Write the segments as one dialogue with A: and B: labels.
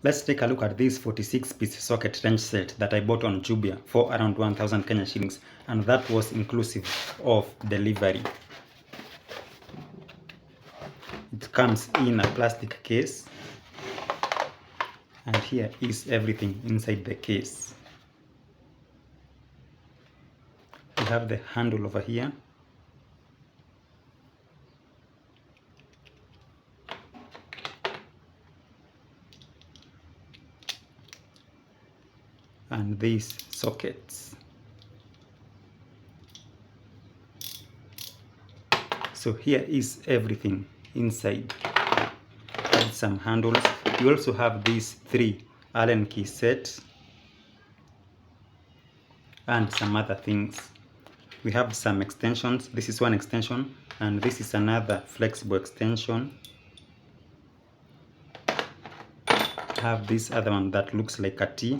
A: Let's take a look at this 46-piece socket wrench set that I bought on Jubia for around 1,000 Kenya shillings, and that was inclusive of delivery. It comes in a plastic case, and here is everything inside the case. We have the handle over here, and these sockets. So here is everything inside. And some handles. You also have these 3 Allen key sets and some other things. We have some extensions. This is one extension, and this is another flexible extension. I have this other one that looks like a T.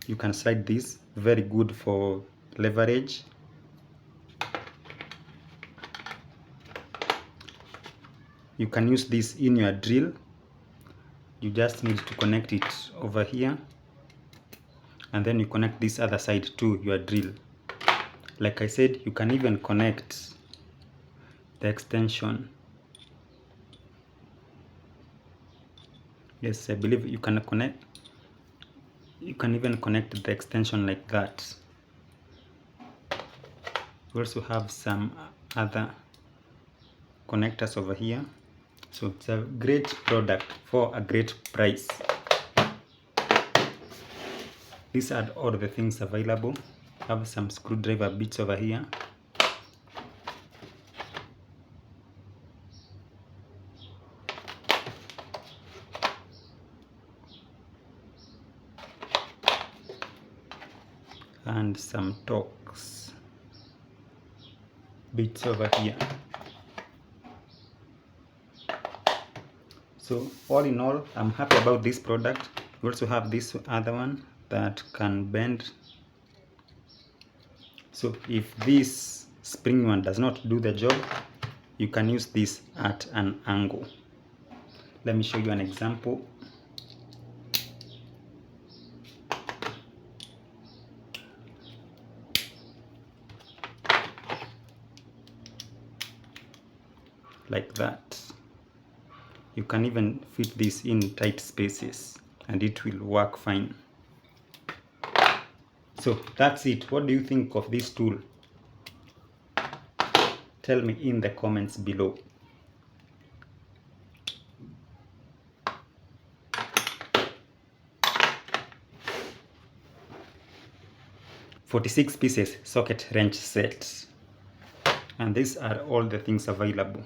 A: You can slide this, very good for leverage. You can use this in your drill. You just need to connect it over here, and then you connect this other side to your drill. Like I said, you can even connect the extension. Yes, I believe you can connect. You can even connect the extension like that. We also have some other connectors over here. So it's a great product for a great price. These are all the things available. I have some screwdriver bits over here. And some Torx bits over here. So all in all, I'm happy about this product. We also have this other one that can bend. So if this spring one does not do the job, you can use this at an angle. Let me show you an example. Like that. You can even fit this in tight spaces and it will work fine. So that's it. What do you think of this tool? Tell me in the comments below. "46 pieces socket wrench set," and these are all the things available.